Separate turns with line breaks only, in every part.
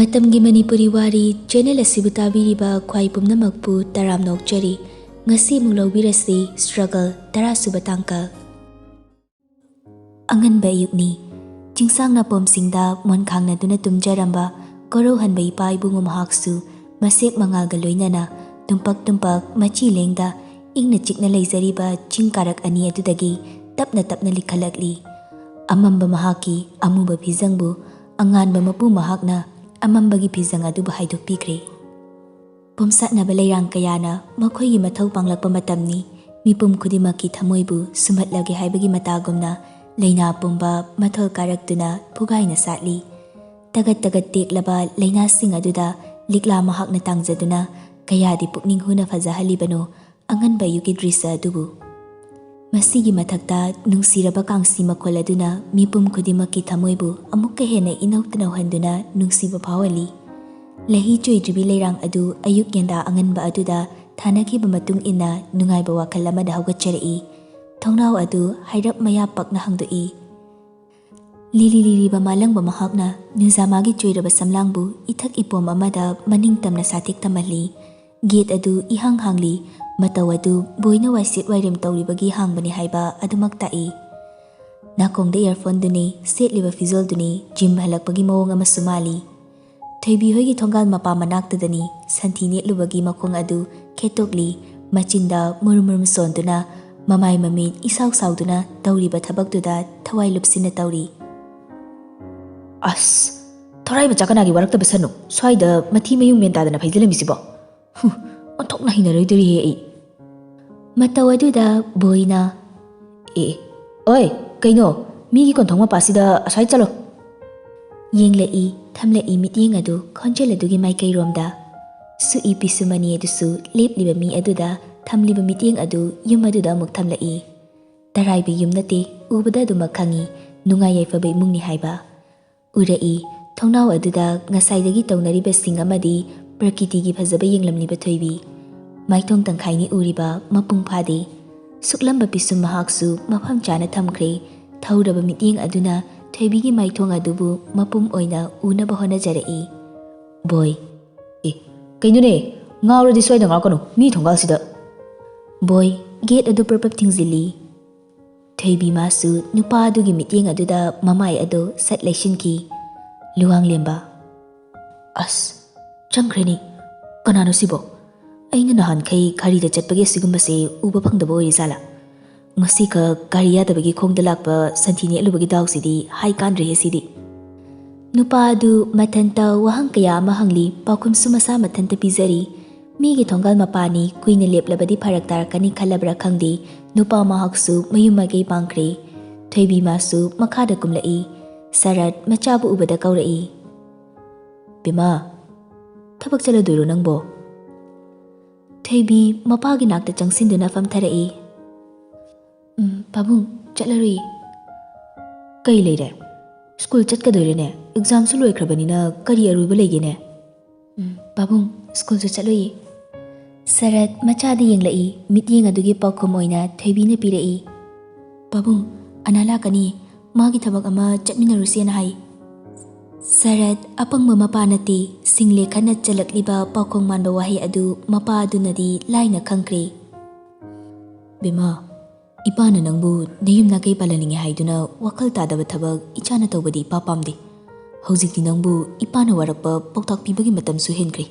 Matamgi Manipuri Wari channel asibu tabiriba khwai pumnamakpu taram nokchari ngasi mulawbirasi struggle tarasuba tangka anganba yukni chingsangna pomsingda monkhangna duna tumjaramba korohanba ipa ibungu mahaksu masek mangalga loinana tumpak machi lengda ingna chikna leizariba chingkarak ani adudagi tapna likhalakli amamba mahaki amuba phizangbu anganba mapu mahakna amambagi phizang adu bahaidok pikre pomsatnaba leirang kayana makhoigi mathau panglakpa matamni mipum khudimaki thamoibu sumatlage haibagi matagumna leina pumba mathol karaktuna pugaina satli tagat teklaba leina sing aduda likla mahakna tangjaduna kayadi pukning huna fajahalibano anganba yuki drisa adubu masigi mathakta nungsiraba kangsi makhol aduna mipum khudimaki thamoibu amukka hena inautna handuna nungsiba phawali lahi choidribi leirang adu ayuk yanda anganba aduda thanaki matung ina nungaiba wakhal amada haugatchari thongnau adu hairap maya pakna hangdoi lili ba malangba mahakna nuzamagi choiraba samlangbu ithak ipom amada maning tamna satik tamali gate adu ihang hangli matawadu boina waisit wairem tawribagi hangbani haiba adumak tai nakongda earphone duni setliba fizol duni gym halakpagi mawong ama sumali Thoibi hoigi thongal mapa manaktadani santhi netlubagi makong adu ketokli machinda murmurum sonduna mamai mamit isaw sawduna tawriba thabaktuda thawai lupsina tawri as thorai ba chakanagi warakta basanu swaida mathi mayung mentadana phaijalamisibo onthokna hinaroidori he ai matawaduda boina oi kaino migi konthongma pasida asai chalo yenglei thamlei mityeng adu khonjel adugi maikai romda su ipisumani adusu lepliba mi aduda thamliba mityeng adu yum aduda amuk thamlei taraibi yum nate ubada duma khangi nungai yaifabe imungni haiba urai thongnau aduda ngasaidagi tawnariba sing amadi prakritigi phajaba yenglamniba thoibi maithong tangkhaini uriba mapung phade suklamba pisum mahaksu mafam chana thamkhre thauraba mityeng aduna thoibigi maithong adubu mapum oina unaba hona jarai boy kainune ngawradi soida ngakanu mi thongal sida boy gate adu purpap thingzili thoibi masu nupa adugi mityeng aduda mamai adu sat leishinki luang lemba as changkreni kanano sibo aina nahan khai khari da chatpage sigumbase uba phangdabo rizala ngasi ka gariya dabagi khongda lakpa santhini alubagi dawsidi hai kan re sidi nupa du matanta wahang kaya mahangli pakhum sumasa matanta pizari migi thongal mapani kuina leplabadi pharak tarakani khalabra khangdi nupa mahaksu mayumage pangkre thoibi masu makhada kumlai sarat machabu ubada kaurai bima thabak chala doiro nangbo Thoibi mapagi nakta changsinduna famtharai pabung chatlarui kai leire school chatkadoirene exam su loikhrabanina kari aruba leigene pabung school su chatloi sarat machadi yenglai mityeng adugi pakhom oina Thoibi na pirai pabung anala kani magi thabak ama chatminarusena hai sarat apang mapa nati single khana chalakliba pakhong manba wahi adu mapa adunadi laina khangkre bima ipana nangbu niyumna kai palaninge haiduna wakal tadaba thabak ichana tawbadi papamde hojikti nangbu ipana warakpa poktak pibagi matam su henkre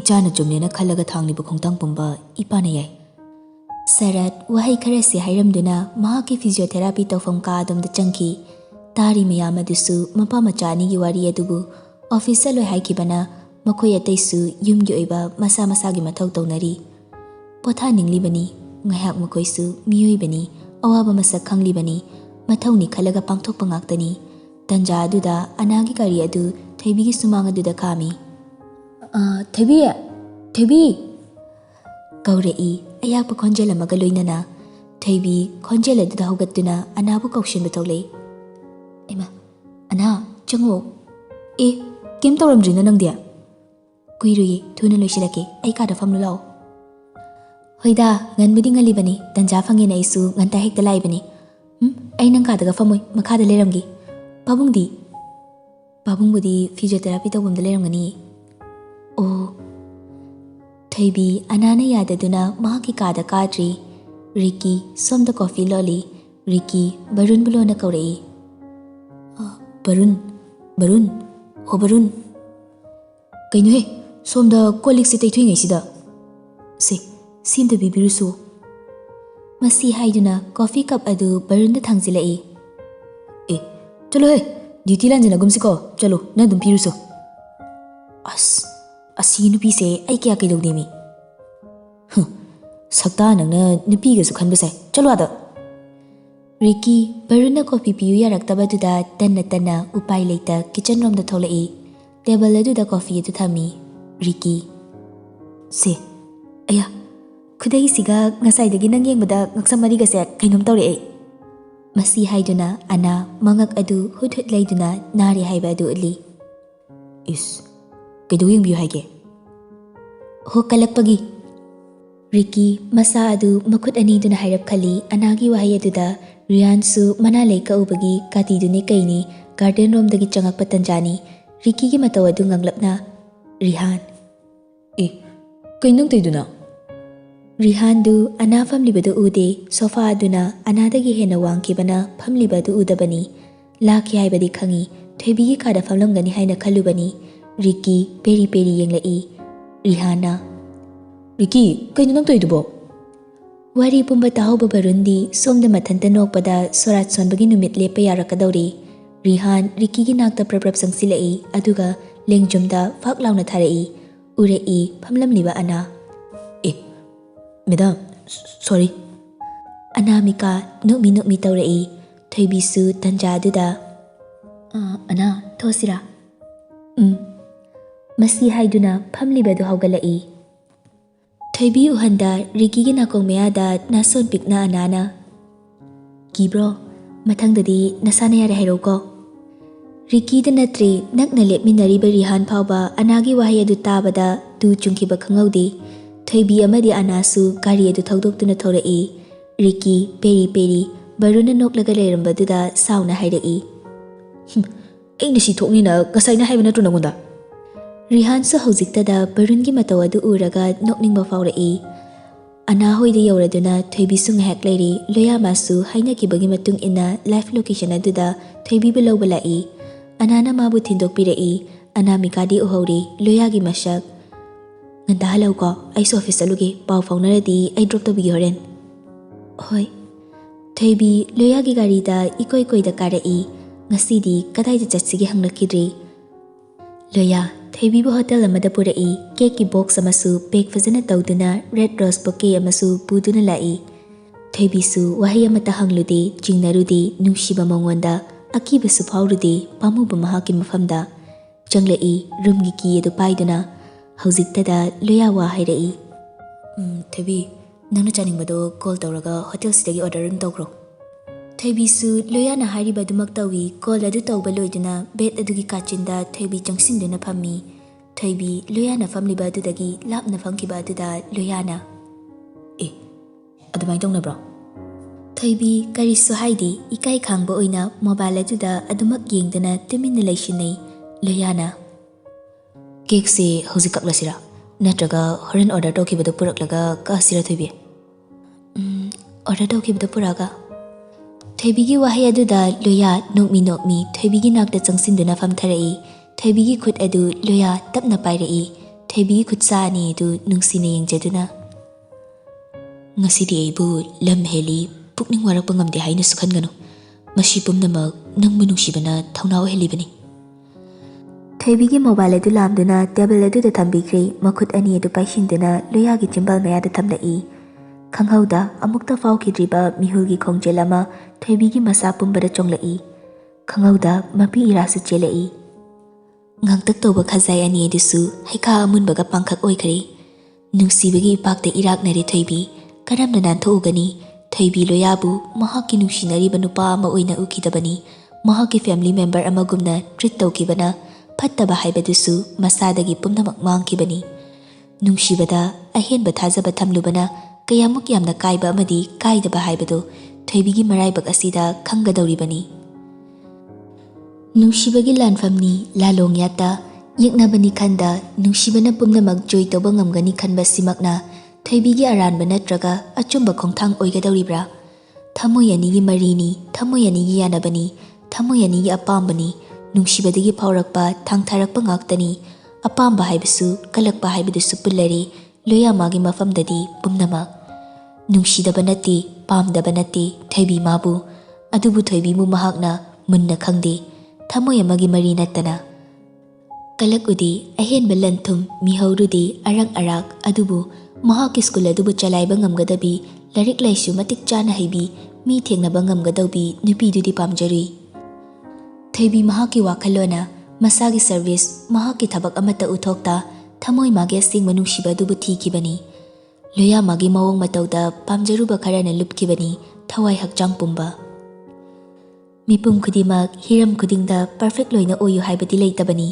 ichana chumnena khalaga thangniba khongtang pumba ipana yai sarat wahi khara se hairamduna mahaki physiotherapy tawfam ka adamda changki tari miyam adusu mapa machani gi wari adubu officer loi haikibana makhoi ataisu yumgi oiba masa masagi mathau tawnari potha ninglibani ngaiak makhoisu miyoibani awaba masak khanglibani mathauni khalaga pangthok pangaktani tanja aduda anagi kari adu Thoibi gi sumang aduda khami Thoibi kaurei ayak khonjel amaga loinana Thoibi khonjel aduda hogattuna anabu kaushin betolei Ema, ana, chango. Kem tawramdrina nangdia. Kuirui, thuna loisilake, ai kada famlu lao. Hoida, nganbudi ngalibani, tanja fangena isu nganta hekta laibani. Ai nang kadaga famoy, makada leramgi. Pabungdi. ꯄꯥꯕꯨꯡꯕꯨꯗꯤ physiotherapy ꯇꯧꯐꯝꯗ ꯂꯩꯔꯝꯒꯅꯤ. ꯑꯣ. ꯊꯣꯏꯕꯤ ꯑꯅꯥꯅ ꯌꯥꯗꯗꯨꯅ ꯃꯍꯥꯛꯀꯤ ꯀꯥꯗ ꯀꯥꯗ꯭ꯔꯤ. ꯔꯤꯀꯤ ꯁꯣꯝꯗ coffee ꯂꯣꯜꯂꯤ. ꯔꯤꯀꯤ ꯕꯔꯨꯟꯕꯨ ꯂꯣꯟꯅ ꯀꯧꯔꯛꯏ. ꯕꯔꯨꯟ, ꯕꯔꯨꯟ, ꯍꯣ ꯕꯔꯨꯟ. ꯀꯩꯅꯣꯍꯦ, ꯁꯣꯝꯗ ꯀꯣꯜ ꯂꯤꯛꯁꯦ ꯇꯩꯊꯣꯛꯏꯉꯩꯁꯤꯗ. ꯁꯤꯝꯇ ꯄꯤꯕꯤꯔꯨꯁꯨ. ꯃꯁꯤ ꯍꯥꯏꯗꯨꯅ ꯀꯣꯐꯤ ꯀꯞ ꯑꯗꯨ ꯕꯔꯨꯟꯗ ꯊꯥꯡꯖꯤꯜꯂꯛꯏ. ꯆꯠꯂꯣꯍꯦ, ꯗ꯭ꯌꯨꯇꯤ ꯂꯥꯟꯖꯟꯅꯒꯨꯝꯁꯤꯀꯣ. ꯆꯠꯂꯣ, ꯅꯪ ꯑꯗꯨꯝ ꯄꯤꯔꯨꯁꯨ. ꯑꯁꯤꯒꯤ ꯅꯨꯄꯤꯁꯦ ꯑꯩ ꯀꯌꯥ ꯀꯩꯗꯧꯗꯦꯃꯤ. ꯁꯛꯇꯥ ꯅꯪꯅ ꯅꯨꯄꯤꯒꯁꯨ ꯈꯟꯕꯁꯦ. ꯆꯠꯂꯣ ꯑꯥꯗ. ꯔꯤꯀꯤ ꯕꯔꯨꯟꯅ ꯀꯣꯐꯤ ꯄꯤꯌꯨ ꯌꯥꯔꯛꯇꯕꯗꯨꯗ ꯇꯟꯅ ꯇꯟꯅ ꯎꯄꯥꯏ ꯂꯩꯇ ꯀꯤꯆꯟ ꯔꯣꯝꯗ ꯊꯣꯛꯂꯛꯏ. ꯇꯦꯕꯜ ꯑꯗꯨꯗ ꯀꯣꯐꯤ ꯑꯗꯨ ꯊꯝꯃꯤ. ꯔꯤꯀꯤ, ꯑꯌꯥ, ꯈꯨꯗꯩꯁꯤꯒ ꯉꯁꯥꯏꯗꯒꯤ ꯅꯪ ꯌꯦꯡꯕꯗ ꯉꯛꯁꯝ ꯃꯔꯤꯒꯁꯦ ꯀꯩꯅꯣꯝ ꯇꯧꯔꯛꯑꯦ. ꯃꯁꯤ ꯍꯥꯏꯗꯨꯅ ꯑꯅꯥ ꯃꯉꯛ ꯑꯗꯨ ꯍꯨꯠ ꯍꯨꯠ ꯂꯩꯗꯨꯅ ꯅꯥꯔꯦ ꯍꯥꯏꯕ ꯑꯗꯨ ꯎꯠꯂꯤ. ꯀꯩꯗꯧ ꯌꯦꯡꯕꯤꯌꯨ ꯍꯥꯏꯒꯦ? ꯀꯜꯂꯛꯄꯒꯤ. ꯔꯤꯀꯤ ꯃꯁꯥ ꯑꯗꯨ ꯃꯈꯨꯠ ꯑꯅꯤꯗꯨꯅ ꯍꯥꯏꯔꯞ ꯈꯜꯂꯤ. ꯑꯅꯥꯒꯤ ꯋꯥꯍꯩ ꯑꯗꯨꯗ ꯔꯤꯍꯥꯟꯁꯨ ꯃꯅꯥ ꯂꯩ ꯀꯛꯎꯕꯒꯤ ꯀꯥꯇꯤꯗꯨꯅꯤ ꯀꯩꯅꯤ ꯒꯥꯔꯗꯦꯟ ꯔꯣꯝꯗꯒꯤ ꯆꯪꯉꯛꯄ ꯇꯟꯖꯥꯅꯤ. ꯔꯤꯀꯤꯒꯤ ꯃꯇꯧ ꯑꯗꯨ ꯉꯪꯂꯞꯅ, ꯔꯤꯍꯥꯟ. ꯀꯩ ꯅꯪ ꯇꯧꯏꯗꯨꯅ? ꯔꯤꯍꯥꯟꯗꯨ ꯑꯅꯥ ꯐꯝꯂꯤꯕꯗꯨ ꯎꯗꯦ. ꯁꯣꯐꯥ ꯑꯗꯨꯅ ꯑꯅꯥꯗꯒꯤ ꯍꯦꯟꯅ ꯋꯥꯡꯈꯤꯕꯅ ꯐꯝꯂꯤꯕ ꯑꯗꯨ ꯎꯗꯕꯅꯤ. ꯂꯥꯛꯈꯤ ꯍꯥꯏꯕꯗꯤ ꯈꯪꯏ. ꯊꯣꯏꯕꯤꯒꯤ ꯀꯥꯗ ꯐꯝꯂꯝꯒꯅꯤ ꯍꯥꯏꯅ ꯈꯜꯂꯨꯕꯅꯤ. ꯔꯤꯀꯤ ꯄꯦꯔꯤ ꯄꯦꯔꯤ ꯌꯦꯡꯂꯛꯏ. ꯔꯤꯍꯥꯟꯅ, ꯔꯤꯀꯤ, ꯀꯩꯅꯣ ꯅꯪ ꯇꯧꯏꯗꯨꯕꯣ? ꯋꯥꯔꯤ ꯄꯨꯝꯕ ꯇꯥꯍꯧꯕ ꯕꯔꯨꯟꯗꯤ ꯁꯣꯝꯗ ꯃꯊꯟꯇ ꯅꯣꯛꯄꯗ ꯁꯣꯔꯥꯠ ꯁꯣꯟꯕꯒꯤ ꯅꯨꯃꯤꯠ ꯂꯦꯞꯄ ꯌꯥꯔꯛꯀꯗꯧꯔꯤ. ꯔꯤꯍꯥꯟ ꯔꯤꯀꯤꯒꯤ ꯅꯥꯛꯇ ꯄ꯭ꯔꯞ ꯆꯪꯁꯤꯜꯂꯛꯏ. ꯑꯗꯨꯒ ꯂꯦꯡꯖꯨꯝꯗ ꯐꯥꯛ ꯂꯥꯎꯅ ꯊꯥꯔꯛꯏ. ꯎꯔꯛꯏ ꯐꯝꯂꯝꯂꯤꯕ ꯑꯅꯥ. ꯃꯦꯗꯥꯝ, ꯁꯣꯔꯤ. ꯑꯅꯥꯃꯤꯀꯥ ꯅꯣꯛꯃꯤ ꯅꯣꯛꯃꯤ ꯇꯧꯔꯛꯏ. ꯊꯣꯏꯕꯤꯁꯨ ꯇꯟꯖꯥ ꯑꯗꯨꯗ, ꯑꯅꯥ, ꯊꯣꯛꯁꯤꯔꯥ? ꯃꯁꯤ ꯍꯥꯏꯗꯨꯅ ꯐꯝꯂꯤꯕꯗꯨ ꯍꯧꯒꯠꯂꯛꯏ. ꯊꯣꯏꯕꯤ ꯎꯍꯟꯗ ꯔꯤꯀꯤꯒꯤ ꯅꯥꯀꯣꯡ ꯃꯌꯥꯗ ꯅꯥꯁꯣꯟ ꯄꯤꯛꯅ ꯑꯅꯥꯅ, ꯀꯤꯕ꯭ꯔꯣ? ꯃꯊꯪꯗꯗꯤ ꯅꯁꯥꯅ ꯌꯥꯔꯦ ꯍꯥꯏꯔꯛꯎꯀꯣ. ꯔꯤꯀꯤꯗ ꯅꯠꯇ꯭ꯔꯤ, ꯅꯛꯅ ꯂꯦꯞꯃꯤꯟꯅꯔꯤꯕ ꯔꯤꯍꯥꯟ ꯐꯥꯎꯕ ꯑꯅꯥꯒꯤ ꯋꯥꯍꯩ ꯑꯗꯨ ꯇꯥꯕꯗ ꯇꯨ ꯆꯨꯡꯈꯤꯕ ꯈꯪꯍꯧꯗꯦ. ꯊꯣꯏꯕꯤ ꯑꯃꯗꯤ ꯑꯅꯥꯁꯨ ꯒꯥꯔꯤ ꯑꯗꯨ ꯊꯧꯗꯣꯛꯇꯨꯅ ꯊꯧꯔꯛꯏ. ꯔꯤꯀꯤ ꯄꯦꯔꯤ ꯄꯦꯔꯤ ꯕꯔꯨꯟꯅ ꯅꯣꯛꯂꯒ ꯂꯩꯔꯝꯕꯗꯨꯗ ꯁꯥꯎꯅ ꯍꯥꯏꯔꯛꯏ. ꯑꯩꯅ ꯁꯤ ꯊꯣꯛꯅꯤꯅ ꯉꯁꯥꯏꯅ ꯍꯥꯏꯕ ꯅꯠꯇ꯭ꯔꯣ ꯅꯪꯉꯣꯟꯗ? ꯔꯤꯍꯥꯟꯁꯨ ꯍꯧꯖꯤꯛꯇꯗ ꯕꯔꯨꯟꯒꯤ ꯃꯇꯧ ꯑꯗꯨ ꯎꯔꯒ ꯅꯣꯛꯅꯤꯡꯕ ꯐꯥꯎꯔꯛꯏ. ꯑꯅꯥ ꯍꯣꯏꯗ ꯌꯧꯔꯗꯨꯅ ꯊꯣꯏꯕꯤꯁꯨ ꯉꯥꯏꯍꯥꯛ ꯂꯩꯔꯤ. ꯂꯣꯌꯥꯃꯥꯁꯨ ꯍꯥꯏꯅꯈꯤꯕꯒꯤ ꯃꯇꯨꯡ ꯏꯟꯅ ꯂꯥꯏꯐ ꯂꯣꯀꯦꯁꯟ ꯑꯗꯨꯗ ꯊꯣꯏꯕꯤꯕꯨ ꯂꯧꯕ ꯂꯥꯛꯏ. ꯑꯅꯥꯅ ꯃꯥꯕꯨ ꯊꯤꯟꯗꯣꯛꯄꯤꯔꯛꯏ. ꯑꯅꯥꯃꯤꯀꯥꯗꯤ ꯎꯍꯧꯔꯤ ꯂꯣꯌꯥꯒꯤ ꯃꯁꯛ. ꯉꯟꯇꯥ ꯍꯜꯂꯛꯎꯀꯣ, ꯑꯩꯁꯨ ꯑꯣꯐꯤꯁ ꯆꯠꯂꯨꯒꯦ. ꯄꯥꯎ ꯐꯥꯎꯅꯔꯗꯤ ꯑꯩ ꯗ꯭ꯔꯣꯞ ꯇꯧꯕꯤꯒꯦ ꯍꯣꯔꯦꯟ. ꯍꯣꯏ. ꯊꯣꯏꯕꯤ ꯂꯣꯌꯥꯒꯤ ꯒꯥꯔꯤꯗ ꯏꯀꯣꯏ ꯀꯣꯏꯗ ꯀꯥꯔꯛꯏ. ꯉꯁꯤꯗꯤ ꯀꯗꯥꯏꯗ ꯆꯠꯁꯤꯒꯦ ꯍꯪꯂꯛꯈꯤꯗ꯭ꯔꯤ. ꯂꯣꯌꯥ ꯊꯣꯏꯕꯤꯕꯨ ꯍꯣꯇꯦꯜ ꯑꯃꯗ ꯄꯨꯔꯛꯏ. ꯀꯦꯛꯀꯤ ꯕꯣꯛꯁ ꯑꯃꯁꯨ ꯄꯦꯛ ꯐꯖꯅ ꯇꯧꯗꯨꯅ ꯔꯦꯗ ꯔꯣꯁ ꯕꯣꯀꯦ ꯑꯃꯁꯨ ꯄꯨꯗꯨꯅ ꯂꯥꯛꯏ. ꯊꯣꯏꯕꯤꯁꯨ ꯋꯥꯍꯩ ꯑꯃꯠꯇ ꯍꯪꯂꯨꯗꯦ, ꯆꯤꯡꯅꯔꯨꯗꯦ. ꯅꯨꯡꯁꯤꯕ ꯃꯉꯣꯟꯗ ꯑꯀꯤꯕꯁꯨ ꯐꯥꯎꯔꯨꯗꯦ. ꯄꯥꯝꯃꯨꯕ ꯃꯍꯥꯛꯀꯤ ꯃꯐꯝꯗ ꯆꯪꯂꯛꯏ. ꯔꯨꯝꯒꯤ ꯀꯤ ꯑꯗꯨ ꯄꯥꯏꯗꯨꯅ ꯍꯧꯖꯤꯛꯇꯗ ꯂꯣꯌꯥ ꯋꯥ ꯍꯥꯏꯔꯛꯏ. ꯊꯣꯏꯕꯤ, ꯅꯪꯅ ꯆꯥꯅꯤꯡꯕꯗꯣ ꯀꯣꯜ ꯇꯧꯔꯒ ꯍꯣꯇꯦꯜꯁꯤꯗꯒꯤ ꯑꯣꯔꯗꯔ ꯑꯗꯨꯝ ꯇꯧꯈ꯭ꯔꯣ. ꯊꯣꯏꯕꯤꯁꯨ ꯂꯣꯌꯥꯅ ꯍꯥꯏꯔꯤꯕ ꯑꯗꯨꯃꯛ ꯇꯧꯏ. ꯀꯣꯜ ꯑꯗꯨ ꯇꯧꯕ ꯂꯣꯏꯗꯨꯅ ꯕꯦꯠ ꯑꯗꯨꯒꯤ ꯀꯥꯆꯤꯟꯗ ꯊꯣꯏꯕꯤ ꯆꯪꯁꯤꯟꯗꯨꯅ ꯐꯝꯃꯤ. ꯊꯣꯏꯕꯤ ꯂꯣꯌꯥꯅ ꯐꯝꯂꯤꯕ ꯑꯗꯨꯗꯒꯤ ꯂꯥꯞꯅ ꯐꯝꯈꯤꯕ ꯑꯗꯨꯗ ꯂꯣꯌꯥꯅ, ꯑꯗꯨꯃꯥꯏꯅ ꯇꯧꯅꯕ꯭ꯔꯣ? ꯊꯣꯏꯕꯤ ꯀꯔꯤꯁꯨ ꯍꯥꯏꯗꯦ. ꯏꯀꯥꯏ ꯈꯥꯡꯕ ꯑꯣꯏꯅ ꯃꯣꯕꯥꯏꯜ ꯑꯗꯨꯗ ꯑꯗꯨꯃꯛ ꯌꯦꯡꯗꯨꯅ ꯇꯨꯃꯤꯟꯅ ꯂꯩꯁꯤꯟꯅꯩ. ꯂꯣꯌꯥꯅ, ꯀꯦꯛꯁꯦ ꯍꯧꯖꯤꯛ ꯀꯛꯂꯁꯤꯔꯥ? ꯅꯠꯇ꯭ꯔꯒ ꯍꯣꯔꯦꯟ ꯑꯣꯔꯗꯔ ꯇꯧꯈꯤꯕꯗꯣ ꯄꯨꯔꯛꯂꯒ ꯀꯛꯑꯁꯤꯔꯥ ꯊꯣꯏꯕꯤ? ꯑꯣꯔꯗꯔ ꯇꯧꯈꯤꯕꯗꯣ ꯄꯨꯔꯛꯑꯒ. ꯊꯣꯏꯕꯤꯒꯤ ꯋꯥꯍꯩ ꯑꯗꯨꯗ ꯂꯣꯌꯥ ꯅꯣꯛꯃꯤ ꯅꯣꯛꯃꯤ ꯊꯣꯏꯕꯤꯒꯤ ꯅꯥꯛꯇ ꯆꯪꯁꯤꯟꯗꯨꯅ ꯐꯝꯊꯔꯛꯏ. ꯊꯣꯏꯕꯤꯒꯤ ꯈꯨꯠ ꯑꯗꯨ ꯂꯣꯌꯥ ꯇꯞꯅ ꯄꯥꯏꯔꯛꯏ. ꯊꯣꯏꯕꯤꯒꯤ ꯈꯨꯠꯁꯥ ꯑꯅꯤ ꯑꯗු ꯅꯨꯡꯁꯤꯅ ꯌꯦꯡꯖꯗꯨꯅ, ꯉꯁꯤꯗꯤ ꯑꯩꯕꯨ ꯂꯝ ꯍꯦꯜꯂꯤ, ꯄꯨꯛꯅꯤꯡ ꯋꯥꯔꯛꯄ ꯉꯝꯗꯦ ꯍꯥꯏꯅꯁꯨ ꯈꯟꯒꯅꯨ. ꯃꯁꯤ ꯄꯨꯝꯅꯃꯛ ꯅꯪꯕꯨ ꯅꯨꯡꯁꯤꯕꯅ ꯊꯧꯅꯥ ꯑꯣꯏꯍꯜꯂꯤꯕꯅꯤ. ꯊꯣꯏꯕꯤꯒꯤ ꯃꯣꯕꯥꯏꯜ ꯑꯗꯨ ꯂꯥꯝꯗꯨꯅ ꯇꯦꯕꯜ ꯑꯗꯨꯗ ꯊꯝꯕꯤꯈ꯭ꯔꯦ. ꯃꯈꯨꯠ ꯑꯅꯤ ꯑꯗꯨ ꯄꯥꯏꯁꯤꯟꯗꯨꯅ ꯂꯣꯌꯥꯒꯤ ꯆꯤꯝꯕꯥꯜ ꯃꯌꯥꯗ ꯊꯝꯂꯛꯏ. ꯈꯪꯍꯧꯗ ꯑꯃꯨꯛꯇ ꯐꯥꯎꯈꯤꯗ꯭ꯔꯤꯕ ꯃꯤꯍꯨꯜꯒꯤ ꯈꯣꯡꯖꯦꯜ ꯑꯃ ꯊꯣꯏꯕꯤꯒꯤ ꯃꯁꯥ ꯄꯨꯝꯕꯗ ꯆꯣꯡꯂꯛꯏ. ꯈꯪꯍꯧꯗ ꯃꯄꯤ ꯏꯔꯥꯁꯨ ꯆꯦꯜꯂꯛꯏ. ꯉꯥꯡꯇꯛ ꯇꯧꯕ ꯈꯖꯥꯏ ꯑꯅꯤ ꯑꯗꯨꯁꯨ ꯍꯩꯈꯥ ꯑꯃꯨꯟꯕꯒ ꯄꯥꯡꯈꯛ ꯑꯣꯏꯈ꯭ꯔꯦ. ꯅꯨꯡꯁꯤꯕꯒꯤ ꯏꯄꯥꯛꯇ ꯏꯔꯥꯛꯅꯔꯦ ꯊꯣꯏꯕꯤ. ꯀꯔꯝꯅ ꯅꯥꯟꯊꯣꯛꯎꯒꯅꯤ? ꯊꯣꯏꯕꯤ ꯂꯣꯌꯥꯕꯨ ꯃꯍꯥꯛꯀꯤ ꯅꯨꯡꯁꯤꯅꯔꯤꯕ ꯅꯨꯄꯥ ꯑꯃ ꯑꯣꯏꯅ ꯎꯈꯤꯗꯕꯅꯤ. ꯃꯍꯥꯛꯀꯤ ꯐꯦꯃꯤꯂꯤ ꯃꯦꯝꯕꯔ ꯑꯃꯒꯨꯝꯅ ꯇ꯭ꯔꯤꯠ ꯇꯧꯈꯤꯕꯅ, ꯐꯠꯇꯕ ꯍꯥꯏꯕꯗꯨꯁꯨ ꯃꯁꯥꯗꯒꯤ ꯄꯨꯝꯅꯃꯛ ꯃꯥꯡꯈꯤꯕꯅꯤ. ꯅꯨꯡꯁꯤꯕꯗ ꯑꯍꯦꯟꯕ ꯊꯥꯖꯕ ꯊꯝꯂꯨꯕꯅ ꯀꯌꯥꯃꯨꯛ ꯌꯥꯝꯅ ꯀꯥꯏꯕ ꯑꯃꯗꯤ ꯀꯥꯏꯗꯕ ꯍꯥꯏꯕꯗꯨ ꯊꯣꯏꯕꯤꯒꯤ ꯃꯔꯥꯏꯕꯛ ꯑꯁꯤꯗ ꯈꯪꯒꯗꯧꯔꯤꯕꯅꯤ. Nungshibagi lanfamni lalong yata yeknabani khanda nungshibana pumnamak joy toba ngamgani khanba simakna Thoibigi aranba natraga achumba khongthang oigadawribra thamoy anigi marini thamoy anigi yanabani thamoy anigi apambani nungshibadagi phaurakpa thangtharakpa ngaktani apamba haibasu kalakpa haibadusu pullari loyamagi mafamdadi pumnamak nungshidaba natti pamdaba natti Thoibi mabu adubu Thoibi mu mahakna munna khangde thamoy amagi mari nattana kalak udi ahenba lanthum mihaurudi arang arak adubu mahaki skul adubu chalaiba ngamgadabi larik laisu matik chana haibi mi thengnaba ngamgadawbi nupidudi pamjari Thoibi mahaki wakhalona masagi service mahaki thabak amata uthokta thamoy magi asing manungsiba adubu thikibani loya magi mawong matauda pamjaruba kharana lupkibani thawai hakchang pumba mipum khudimak hiram khudingda perfect loina oyu haibadi leitabani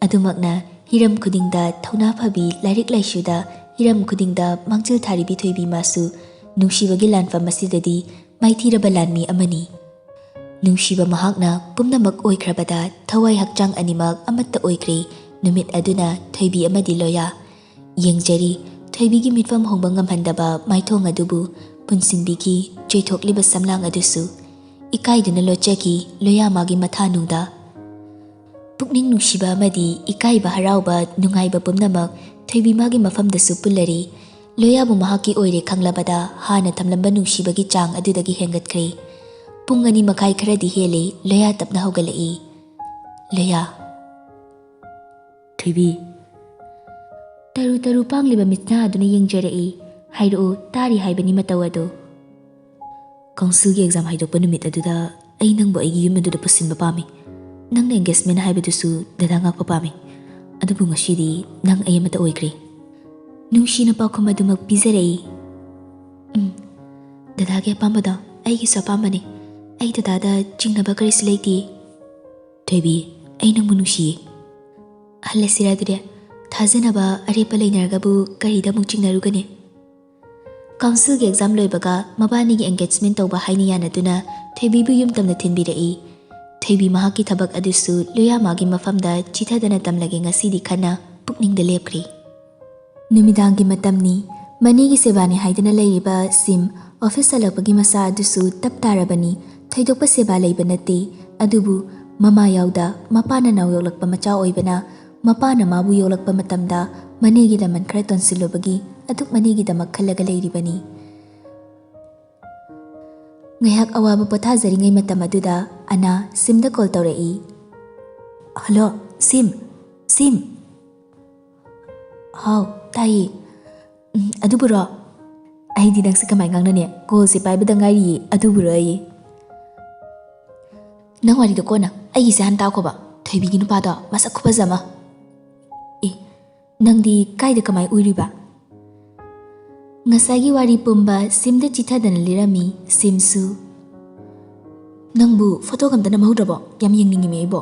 adumakna hiram khudingda thauna phabi lairik laisuda hiram khudingda mangchil tharibi Thoibi masu nungshibagi lanfam asidadi maithiraba lanmi amani nungsiba mahakna pumnamak oikhrabada thawai hakchang animak amatta oikre numit aduna Thoibi amadi loya yengjari Thoibigi mitfam hongbang ngamhandaba maithong adubu punsinbigi joithokliba samlang adusu ikaiduna locheki loyamagi mathanungda pukning nungsiba amadi ikaiba harauba nungaiba pumnamak Thoibi magi mafamdasu pullari loyabu mahaki oire khanglabada hana thamlamba nungshibagi chang adudagi hengatkre pungani makai kharadi hele loya tapna hogalai loya Thoibi taru taru pangliba mitna aduna yengjarei hairu tari haibani matawado Councilgi exam haidokpa numit aduda ai nangbo aigi yum aduda pusinba pami nangna engagement haibadusu dada ngakpa pami adubu ngasidi nang ai amata oikre nungshina pakhum adumak pizarei dadagi apambada aigi sapambane ai dadada jingnaba karisi leiti Thoibi ai nangbu nungshi hallasira dure thajanaba arepa leinargabu karida muk jingnarugane Councilgi exam loibaga mabanigi engagement tauba haini yanaduna Thoibi bu yum tamna thinbirei Thoibi mahaki thabak adusu loyamagi mafamda chithadana tamlage ngasidi khana pukningda lepkri numidangi matamni manigi sebani haidana leiriba sim office alapagi masa adusu taptarabani thaidokpa seba leiba nate adubu mama yauda mapana naw yoklakpa macha oibana mapana mabu yoklakpa matamda manigi daman khara tonsilobagi aduk manigi damak khalaga leiribani ngayak awaba pothajari ngai matam aduda ana simda call tawrei hello sim how tai aduburo ai di dangsa kamai ngangne call se pai bada ngai aduburo ai nangwari do kona ai se han ta ko ba Thoibi gi nupa da masak khubajama nangdi kaida kamai uiriba ngasagi wari pumba simda chithadana lirami simsu nangbu photo kamdana mahudrabo yam yengningi meibo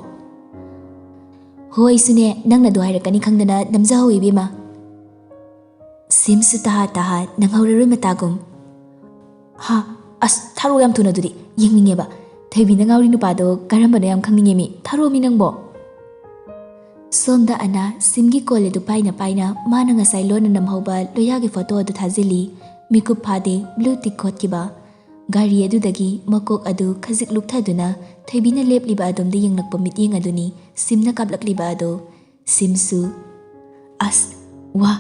hoi sune nangna do hairakani khangdana namja hoi bema simsu taha nanghauriroi matagum ha as tharo yam thuna duri yengninge ba Thoibi nangauri nupado karamba yam khangninge mi tharo mi nangbo Somda ana simgi kole du paina mana ngasai lona namhauba loyagi photo adu thajili mikup phade blue tick khot kiba gari adu dagi makok adu khazik lukthaduna Thoibina lepliba adom de yengnakpa mityeng aduni simna kaplakliba adu simsu as wa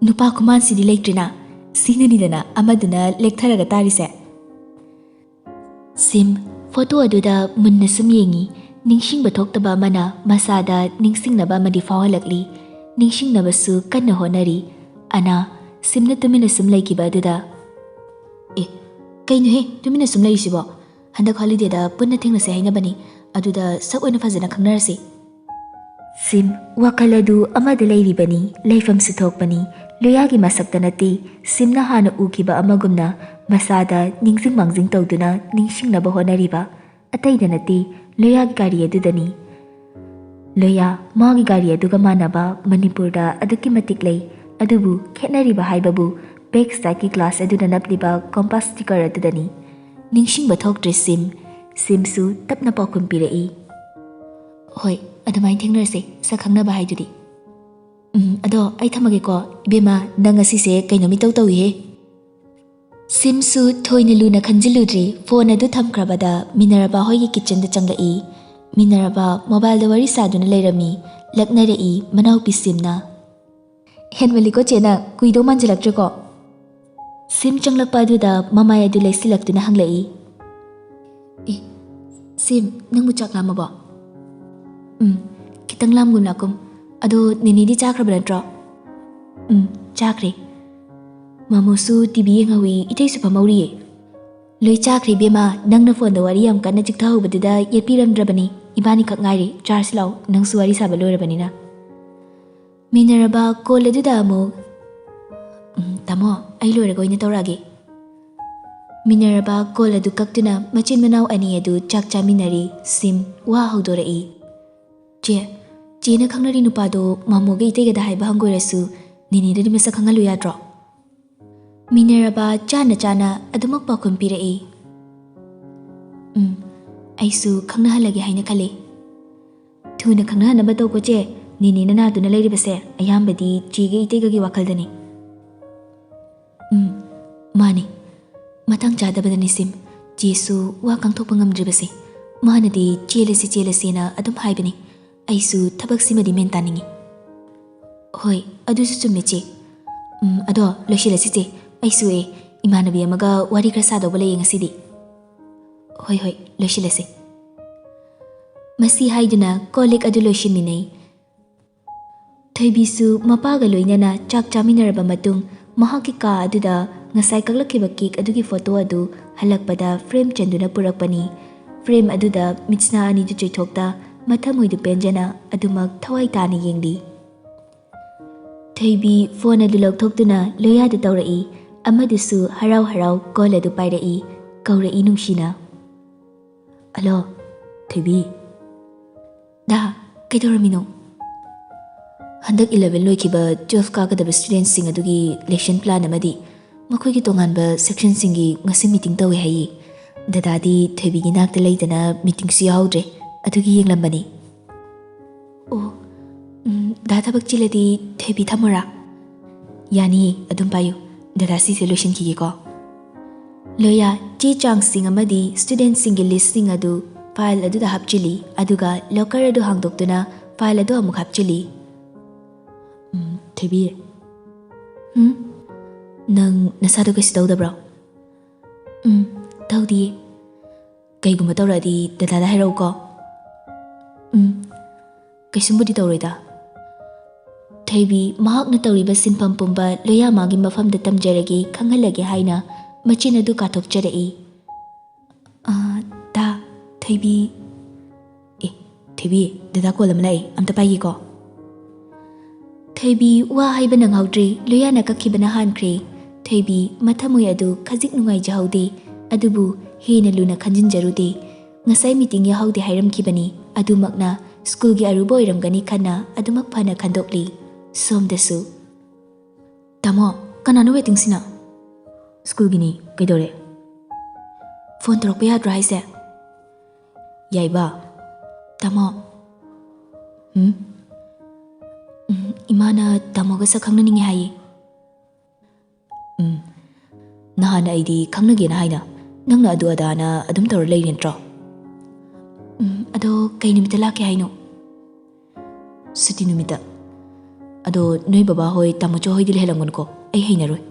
nupa kuman sidi lektrina sinani dana amaduna lektharaga tarise sim photo adu da munna sum yengi ningsingba thoktaba mana masada ningsingnaba madi fawalakli ningsingnabasu kanna honari ana simna tumina sum laikiba aduda kainu he tumina sum laisibo handak holiday da punna thengnase hainabani aduda sak oina fajana khangnarase sim wakaladu amada lairibani laifam suthokpani loyagi masakta nati simna hana ukiba amagumna masada ningsing mangjing tawduna ningsingnaba honariba ataida nati loya gari adudani loya magi gari aduga manaba manipurda aduki matik lei adubu khetnariba haibabu back side ki class aduna napliba compass sticker adudani ningsing bathok simsu tapna pakum pirei Hoi, adamai thengnarse sa khangnaba haidudi. Ado ai thamageko ibema nang asise kainomi tawhi he. Simsu thoina luna khanjiludri phone adu thamkrabada Minaraba hoigi kitchen da changai. Minaraba mobile da wari saduna leirami laknarei manaupi simna. Henwaliko chena kuido manjalaktreko. Sim changlakpa aduda mamai adu leisilaktuna hanglai. Sim nangmu chak lamabo. Kitang lamgum lakum. Ado nini di chakraba natro. Chakre. Mamusu TV ngawi itay su pamauri. Loi chakre bema nang na phone da wari am kana chikthau badida yepiram drabani ibani kak ngairi charge law nang suwari sabalorabani na. Minaraba call adu da mo. Tamo ai lore goina tawrage. Minaraba call adu kaktuna machin manau ani adu chak chaminari sim wa haudorai. Chena khangnari nupado mamoge itega da haiba hangoirasu nini da dimasa khangalu yadro. Minaraba chana adumak pakhum pirai. Aisu khangna halage haina khale. Thuna khangna na batau ko che nini na duna leiribase ayambadi chige itega gi wakaldani. Mani matang chadabadani sim jesu wa kangthokpa ngamdribase manadi chelasi na adum haibani. Aisu thabak simadi mentaningi. Hoi, adusu chumme che. Ado loshilasi che. Aisu imanabi amaga wari krasado bala yengasidi. Hoi, loshilasi. Masi haiduna kolik adu loshiminai. Thoibisu mapaga loinana chak chaminaraba matung mahaki ka aduda ngasai kaklakiba cake adugi photo adu halakpada frame chanduna purakpani. Frame aduda mitsna ani du choithokta Matamgi penjana adumak thawai tani yengdi. Thoibi phone adu lokthokduna loya da tawrai amadusu harau call adu pairai kaurai nungshina. Alo Thoibi da kaidoramino. Handak 11 loikiba 12 kagadaba students sing adugi lesson plan amadi makoigi tonganba section singi ngasi meeting tawi hayi. Dadadi Thoibi gi nakta leidana meeting si yaudre. Adugi yenglambani. Da thabak chiladi Thoibi thamora. Yani adum payu dada si solution ki ko. Loya chi chang sing amadi student singi list sing adu file adu da hapchili aduga locker adu hangdoktuna file adu amuk hapchili. Thoibi. Nang nasado kasi tawdabra. Tawdi. Kayguma tawradi dada da hiraw ko. Kaisumbudi tawroida. Thoibi mahakna tawriba sinpam pumba loya magi mafamda tamjaragi khangalage haina machin adu kathokcharai. Da Thoibi. Thoibi dada kolam lai amta payi ko. Thoibi wa haiba nang haudri loya na kakhibana hankre. Thoibi mathamui adu khajik nungai jahaude adubu hena luna khanjin jarude. Ngasai meeting ya haude hairam kibani adumakna school gi arubo iramgani khana adumak phana khandokli somdasu. Tamo kanano waiting sina. School gini kaidore. Phone torokpa yadra haise. Yaiba. Tamo. Imana tamoga sa khangna ningi hayi. Nahana aidi khangna gena haina. Nangna adu adana adum tawra leirentro. Ado kay numita laki haino. Suti numita. Ado noi baba hoy tamucho hoy dili helangon ko ay hainaroy.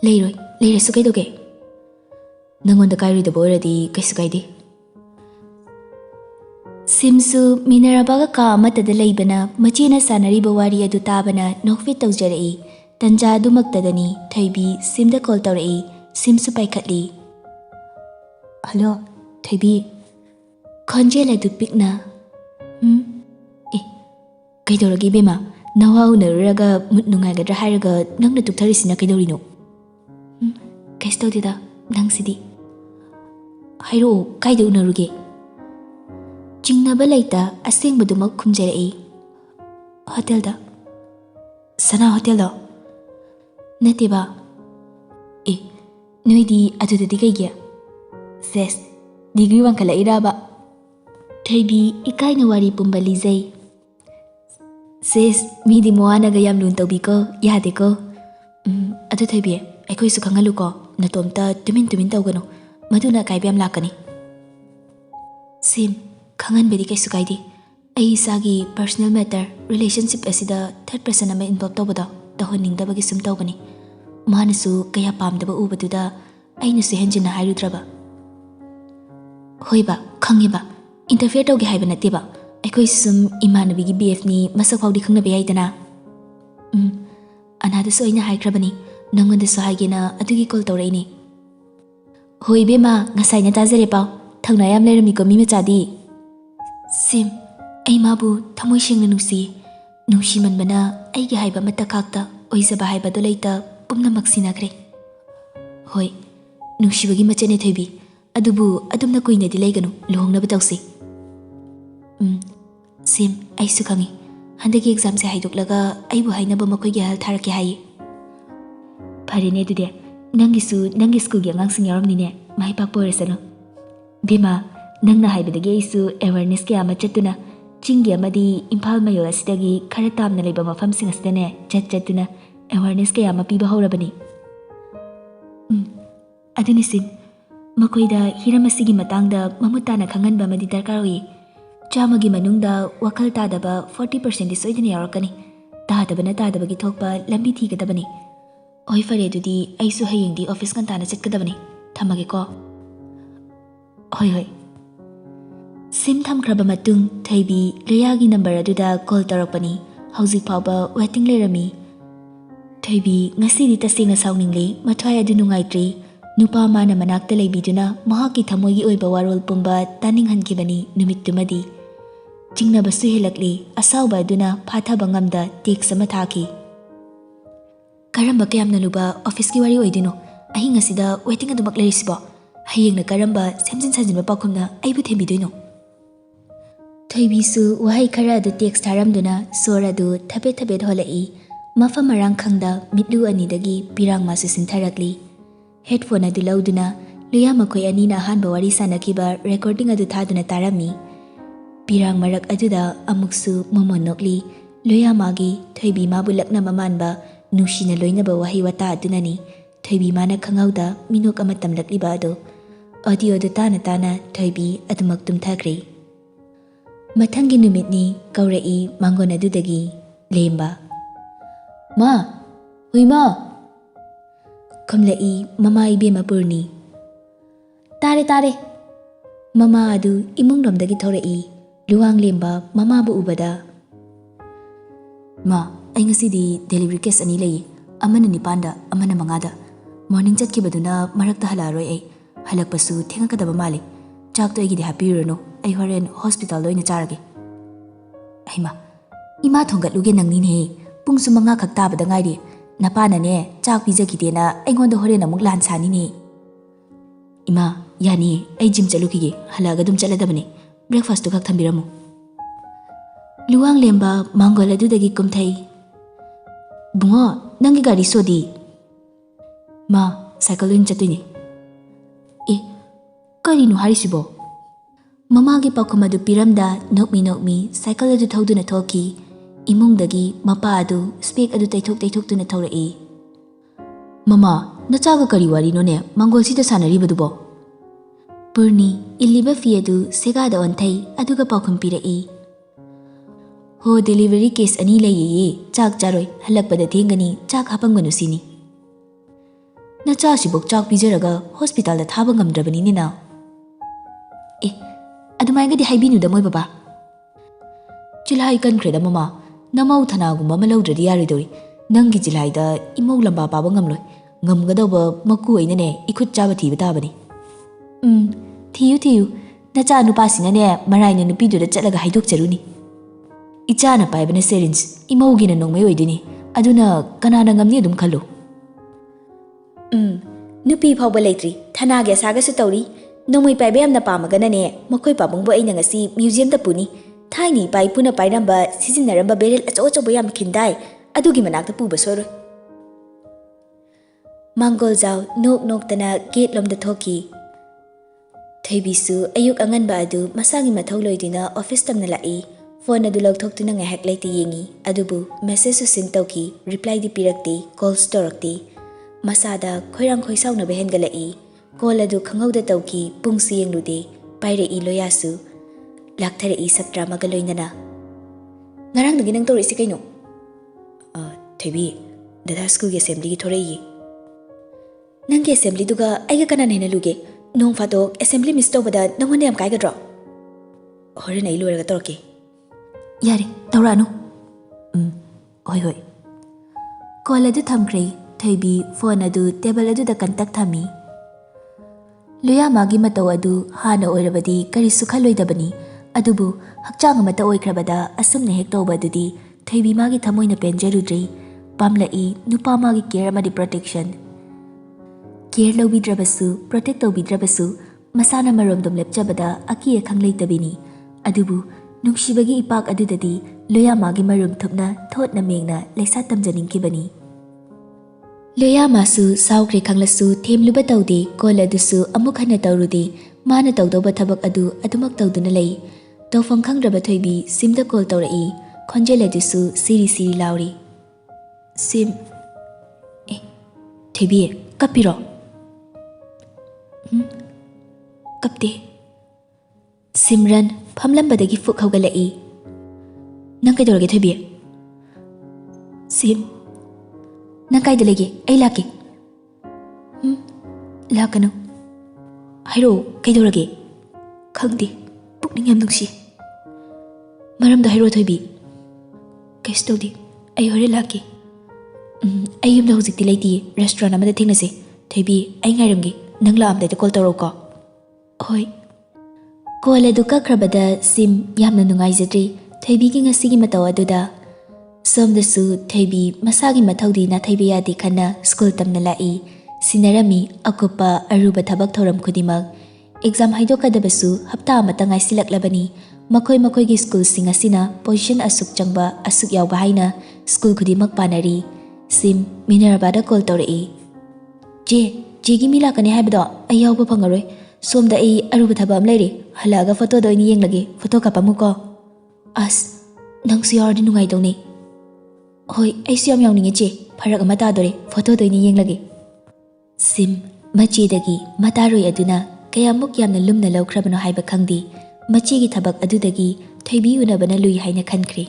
Leirasu kay doge. Nangonda kairi da boyradi kaysu kaydi. Simsu Minarabaga ka matada laybana machina sanariba wari adu tabana nokfit tawjarai. Tanja dumaktadani Thoibi simda call tawrai simsu paikhatli. Hello Thoibi. Khonjela du pikna. Kaidoragi bema nawau naruraga mutnungagadra haraga nangna tuktarisina kaidorino. Kaistodida nangsidi. Hairo kaida unaruge. Jingnaba laita asengbadumak khumjarai. Hotelda. Sana hotelda. Nateba. Noidi adudadi kaigia. Ses, degree wangkala iraba. Thoibi ikaina wari pumba lizai. Sis, midi moana ga yam lun taubi ko, yade ko. Adu Thoibi, aikoi su khangalu ko, natomta tumin taugano, maduna kaibyam lakani. Sim, khangan bedi kai sukaidi. Ai isagi personal matter, relationship asida third person ama involve tawbada, tahoningdabagi sum tawbani. Manasu kaya pamdaba ubaduda, ainasu henjina hairudraba. Hoiba, khangiba, interfere tawge haiba nateba. Aikoi sum imanabigi BF ni masak faudi khangna beyaidana. Anadasu aina haikrabani, nangondasu haigena adugi call tawraini. Hoi bema, ngasai na tajare pao, thangna yam lerami ko mi machadi. Sim, ai mabu thamoi sengna nusi manbana aigi haiba mata khakta oizaba haiba do leita pumnamak sinagre. Hoi, nusibagi machane Thoibi, adubu adumna kuina di leiganu luhongnaba tawsi. Sim, ai su khangi. Handagi exam se haidoklaga aibu hainaba makoi gi hal tharake hai. Pharine dude, nangi school gi angangsing yaramnine, mai pak poresano. Bima, nangna haibadagi isu awareness kya ama chatuna, chingi amadi Imphal Mayol asidagi khara tamna leiba mafamsing asidane chatuna awareness kya ama piba horabani. Aduni sin, makoida hiram asigi matangda mamutana khanganba amadi darkar oi. Chamagi manungda wakal tadaba 40% di soidani yarakani. Tadabana tadabagi thokpa lambi thigadabani. Oi fare dudi aisu hayengdi office kantana chetkadabani. Thamage ko. Hoi. Sim thamkraba matung Thoibi loyagi number aduda call tarakpani. Hauzik phauba waiting lerami. Thoibi ngasidi tasengna sauningli mathwai adu nungaitri. Nupa mana manakta leibiduna mahaki thamoigi oiba warol pumba taninghankibani numittumadi. Chingnabasu helakli asauba aduna phathaba ngamda text ama thaki. Karamba kayamna luba office ki wari oidino. Ahinga sida waiting adumak lerisibo. Hayengna karamba semjin sajinba pakhumna aibu thembidoino. Thoibi su wahai khara adu text tharamduna sor adu thabe dholai. Mafam marang khangda mitlu anidagi pirang masu sintharakli. Headphone adu lauduna luya makoi anina hanba wari sanakiba recording adu thaduna tarami. Pirang marak aduda amuksu momonokli luya magi Thoibi mabu lakna mamanba nushina loinaba wahi wata adunani. Thoibi mana khangauda minok ama tamlakliba adu. Audio adu tana Thoibi adumak tumthakri. Mathangi numitni kaurai mangon adudagi lemba. Ma, hui ma. Kumlai mama ibema purni. Tare. Mama adu imung romdagi thorai. Luang lemba mama bu ubada. Ma, ai ngasidi delivery case ani lei. Amana nipanda, amana mangada. Morning chatkibaduna marakta halaroi ai. Halakpasu thengakadaba male. Chak to aigidi hapirano. Ai horen hospital loina charage. Aima, ima thongatluge nangnine. Pungsu manga khak tabada ngairi. Napana ne chak pijagidena aingonda horen amuk lan sanine. Ima, yani ai gym chalukige halaga dum chaladabane. Breakfast to khak thambiramu. Luang lemba mangol adudagi kumthai. Bungo, nangi gari sodi. Ma, cycle in chatuni. Karinu harisibo. Mamagi pakumadu piramda nokmi cycle adu thauduna thoki. Imungdagi mapa adu spek adu taithok tuna thaurai. Mama, nachaga kari wari no ne mangol sita sanaribadubo. Purni illiba fi adu segada onthai aduga pakum pirai. Ho delivery case ani layi chak charoi halakpada thengani chak hapanganu sini. Nacha sibok chak pijaraga hospital da thaba ngamdrabani ni na. Adumaiga di haibinu da moi baba. Jilhai kankre da mama. Namau thanagumba malaudradi yaridori. Nangi jilhai da imau lamba paba ngamloi. Ngamgadauba maku ainane ikut chaba thiba tabani. Thiyu. Nacha nupasina ne maraina nupiduda chatlaga haidok charuni. Ichana paibana syringe imaugi na nongmai oidini. Aduna kanana ngamni adum khallo. Nupi phauba leitri thanage saga su tauri. Nongmai paiba yamna pamagana ne makoi pabungbo aina ngasi museum da puni. Thaini pai puna pairamba sizinaramba berel acho bayam khindai adugi manakta puba soro. Mangol jaw nok tana gate lomda thoki. Thoibisu ayuk anganba adu masagi mathau loiduna office tamna lai phone adu lawthoktina ngahak leite yengi adubu message su send tawki reply di pirakti calls torakti masada khoirang khoisauna behengalai call adu khangauda tawki pungsi yenglude paire I loyasu lakthare I saktra magaloinana ngarang dagi nang tori si kaino Thoibi dada school gi assembly gi thorei nangi assembly duga aiga kana nena luge nong fato assembly miss tawbada nangone am kaigadro horen ai loiraga torke yare tawranu hoi call adu thamkre Thoibi phone adu table adu da contact thami loya magi mataw adu hana oirabadi kari sukhalloidabani adubu hakchang amata oikrabada asumne hek tawbadudi Thoibi magi thamoina penjarudri pamlai nupa magi care amadi protection care lobidrabasu protect tawbidrabasu masana maromdom lepchabada aki khangleitabini adubu nungshibagi ipak adudadi loya magi marum thupna thotna mengna leisa tamjaningkibani loya masu saukre khanglasu themluba tawde koladusu amuk hana tawrudi mana tawdoba thabak adu adumak tawduna lei tawfam khangraba Thoibi simda call tawrai khonjeladusu siri lauri sim Thoibi kapiro kapte Simran phamlambadagi fuk haugalai nang kaidorage Thoibi sim nang kaida lege ai lake lakano hairo kaidorage khangde pukning yam nungsi maramda hairo Thoibi kaistodi ai hore lake ai yumda hojikti leiti restaurant amada thingnase Thoibi ai ngairamge nang laamda call tawro ko hoi call adu kakrabada sim yamna nungaijadri Thoibi gi ngasigi mataw aduda somdasu Thoibi masagi mathaudi na Thoibi yadi khana school tamna lai sinarami akupa aruba thabak thoram khudimak exam haidokadabasu hapta amata ngaisilaklabani makoi gi school singa sina position asuk changba asuk yawba haina school khudimak panari sim minerabada call tawrai je gi mila kane haibado ayawba phangaroi somda ai aruba thaba am leire halaga photo do ni yenglage photo kapamuko as nang siardi nungai done hoi ai siam yawninge che pharak ama ta dore photo do ni yenglage sim machi dagi mataroi aduna kayamuk yamna lumna lawkhrabano haiba khangdi machi gi thabak adudagi Thoibi unabana lui haina khankre